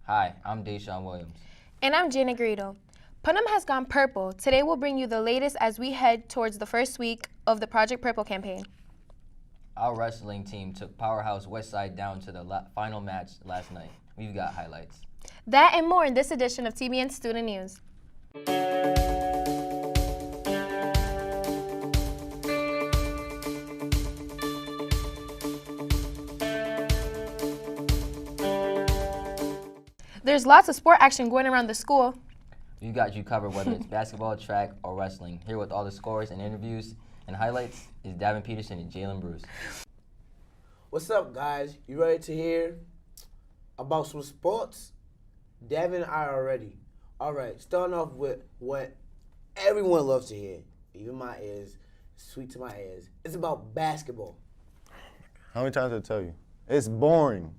Hi, I'm Deshaun Williams. And I'm Janet Greedo. Putnam has gone purple. Today we'll bring you the latest as we head towards the first week of the Project Purple campaign. Our wrestling team took Powerhouse Westside down to the final match last night. We've got highlights. That and more in this edition of TBN Student News. There's lots of sport action going around the school. We've got you covered whether it's basketball, track, or wrestling. Here with all the scores and interviews and highlights is Davin Peterson and Jalen Bruce. What's up, guys? You ready to hear about some sports? Davin and I are ready. All right, starting off with what everyone loves to hear, even my ears, sweet to my ears. It's about basketball. How many times did I tell you? It's boring.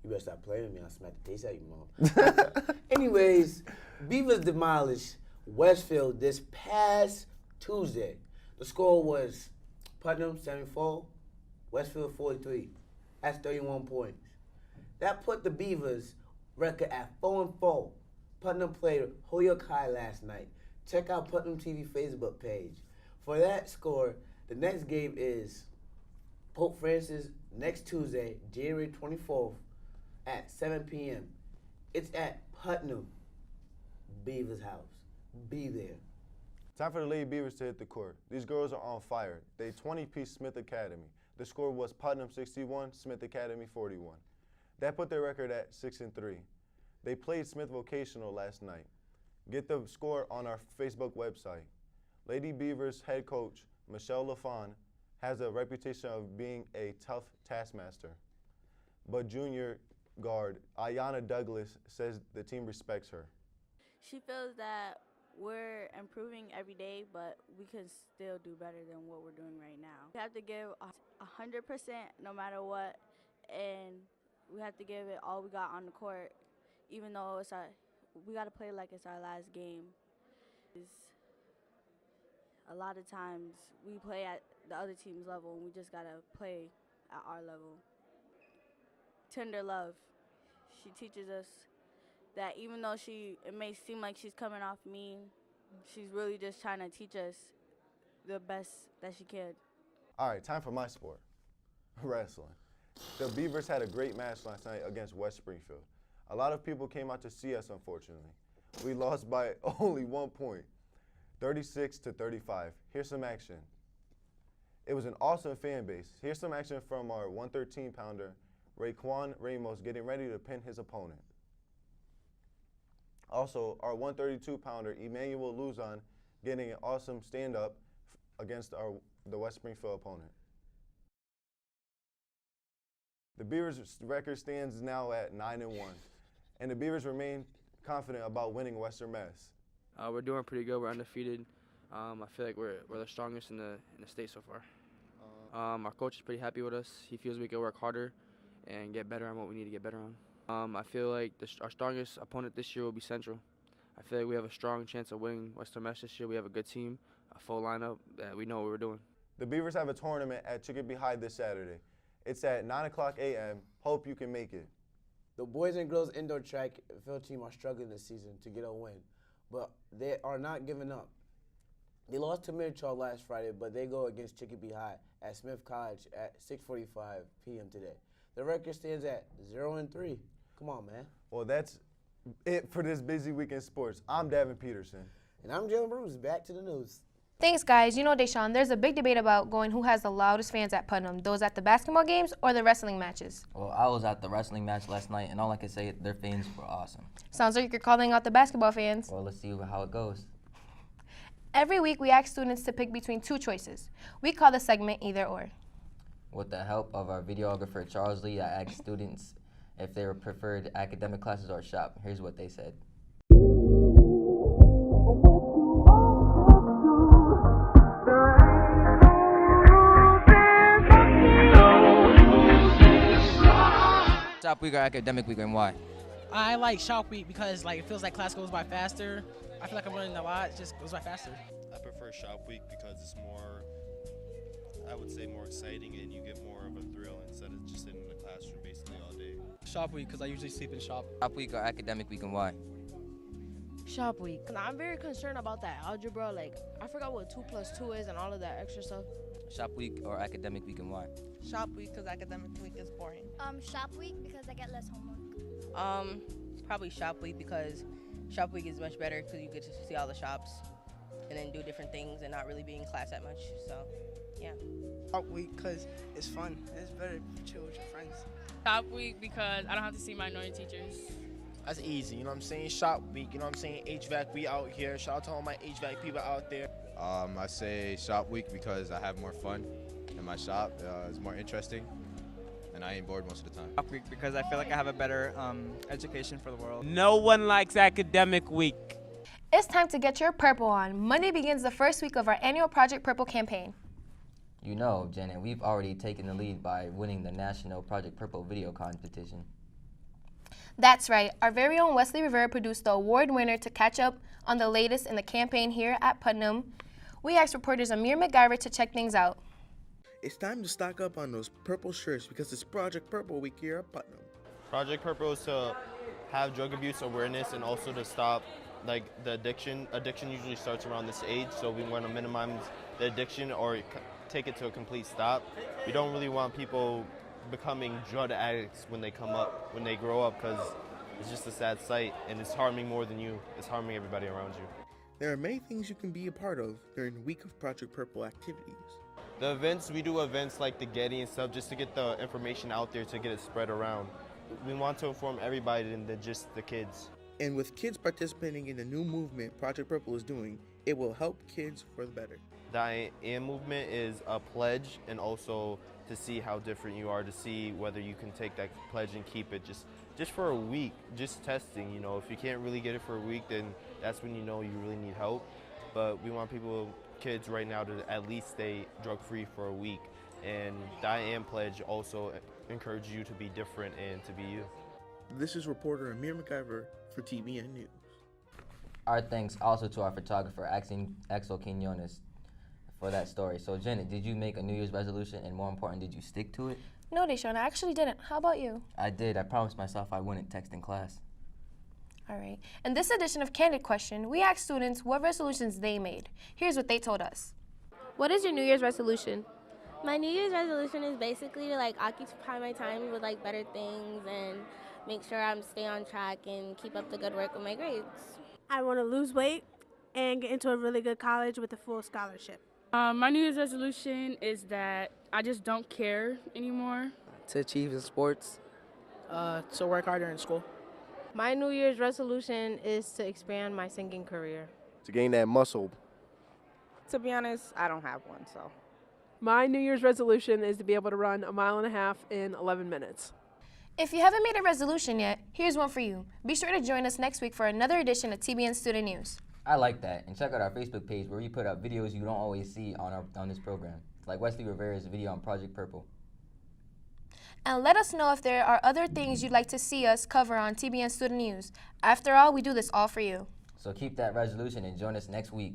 You better stop playing with me. I'll smack the taste out of you, Mom. Anyways, Beavers demolished Westfield this past Tuesday. The score was Putnam 74, Westfield 43. That's 31 points. That put the Beavers' record at 4-4. Putnam played Holyoke High last night. Check out Putnam TV Facebook page. For that score, the next game is Pope Francis next Tuesday, January 24th at 7 p.m. It's at Putnam Beavers house. Be there. Time for the Lady Beavers to hit the court. These girls are on fire. They 20-piece Smith Academy. The score was Putnam 61, Smith Academy 41. That put their record at 6-3. They played Smith Vocational last night. Get the score on our Facebook website. Lady Beavers head coach Michelle LaFawn has a reputation of being a tough taskmaster. But junior guard Ayanna Douglas says the team respects her. She feels that we're improving every day, but we can still do better than what we're doing right now. We have to give 100% no matter what, and we have to give it all we got on the court, even though we got to play like it's our last game. A lot of times we play at the other team's level, and we just got to play at our level. Tender love. She teaches us that even though it may seem like she's coming off mean, she's really just trying to teach us the best that she can. All right, time for my sport, wrestling. The Beavers had a great match last night against West Springfield. A lot of people came out to see us, unfortunately. We lost by only 1 point, 36-35. Here's some action. It was an awesome fan base. Here's some action from our 113-pounder, Raekwon Ramos, getting ready to pin his opponent. Also, our 132-pounder, Emmanuel Luzon, getting an awesome stand-up against the West Springfield opponent. The Beavers' record stands now at 9-1, and the Beavers remain confident about winning Western Mass. We're doing pretty good. We're undefeated. I feel like we're the strongest in the state so far. Our coach is pretty happy with us. He feels we can work harder and get better on what we need to get better on. I feel like our strongest opponent this year will be Central. I feel like we have a strong chance of winning Western Mass this year. We have a good team, a full lineup that we know what we're doing. The Beavers have a tournament at Chicopee High this Saturday. It's at 9:00 a.m. Hope you can make it. The boys and girls indoor track field team are struggling this season to get a win, but they are not giving up. They lost to Minichog last Friday, but they go against Chicopee High at Smith College at 6:45 p.m. today. The record stands at 0-3. Come on, man. Well, that's it for this busy week in sports. I'm Davin Peterson. And I'm Jalen Bruce. Back to the news. Thanks, guys. You know, Deshaun, there's a big debate about who has the loudest fans at Putnam, those at the basketball games or the wrestling matches. Well, I was at the wrestling match last night, and all I can say, their fans were awesome. Sounds like you're calling out the basketball fans. Well, let's see how it goes. Every week, we ask students to pick between two choices. We call the segment Either Or. With the help of our videographer, Charles Lee, I asked students if they preferred academic classes or shop. Here's what they said. Shop week or academic week, and why? I like shop week because it feels like class goes by faster. I feel like I'm learning a lot. It just goes by faster. I prefer shop week because it's more, I would say, more exciting, and you get more of a thrill instead of just sitting in the classroom basically all day. Shop week because I usually sleep in shop. Shop week or academic week and why? Shop week. I'm very concerned about that algebra. Like, I forgot what 2 + 2 is and all of that extra stuff. Shop week or academic week and why? Shop week because academic week is boring. Shop week because I get less homework. Probably shop week because shop week is much better because you get to see all the shops and then do different things and not really be in class that much. So, yeah. Shop week because it's fun. It's better to chill with your friends. Shop week because I don't have to see my annoying teachers. That's easy, you know what I'm saying? Shop week, you know what I'm saying? HVAC, we out here. Shout out to all my HVAC people out there. I say shop week because I have more fun in my shop. It's more interesting, and I ain't bored most of the time. Shop week because I feel like I have a better education for the world. No one likes academic week. It's time to get your purple on. Monday begins the first week of our annual Project Purple campaign. You know, Janet, we've already taken the lead by winning the National Project Purple video competition. That's right. Our very own Wesley Rivera produced the award winner to catch up on the latest in the campaign here at Putnam. We asked reporters Amir McGyver to check things out. It's time to stock up on those purple shirts because it's Project Purple week here at Putnam. Project Purple is to have drug abuse awareness and also to stop like the addiction. Addiction usually starts around this age, so we want to minimize the addiction or take it to a complete stop. We don't really want people becoming drug addicts when they grow up, because it's just a sad sight and it's harming more than you. It's harming everybody around you. There are many things you can be a part of during the week of Project Purple activities. The events, we do events like the Getty and stuff just to get the information out there, to get it spread around. We want to inform everybody than just the kids. And with kids participating in the new movement Project Purple is doing, it will help kids for the better. The I Am movement is a pledge, and also to see how different you are, to see whether you can take that pledge and keep it just for a week, just testing. You know, if you can't really get it for a week, then that's when you know you really need help. But we want kids right now to at least stay drug-free for a week. And the I Am pledge also encourages you to be different and to be you. This is reporter Amir McGyver for TBN News. Our thanks also to our photographer, Axel Quinones, for that story. So, Janet, did you make a New Year's resolution, and more important, did you stick to it? No, Deshaun, I actually didn't. How about you? I did. I promised myself I wouldn't text in class. All right. In this edition of Candid Question, we asked students what resolutions they made. Here's what they told us. What is your New Year's resolution? My New Year's resolution is basically to occupy my time with better things and make sure I'm stay on track and keep up the good work with my grades. I want to lose weight and get into a really good college with a full scholarship. My New Year's resolution is that I just don't care anymore. To achieve in sports. To work harder in school. My New Year's resolution is to expand my singing career. To gain that muscle. To be honest, I don't have one, so. My New Year's resolution is to be able to run 1.5 miles in 11 minutes. If you haven't made a resolution yet, here's one for you. Be sure to join us next week for another edition of TBN Student News. I like that. And check out our Facebook page where we put up videos you don't always see on this program, like Wesley Rivera's video on Project Purple. And let us know if there are other things you'd like to see us cover on TBN Student News. After all, we do this all for you. So keep that resolution and join us next week.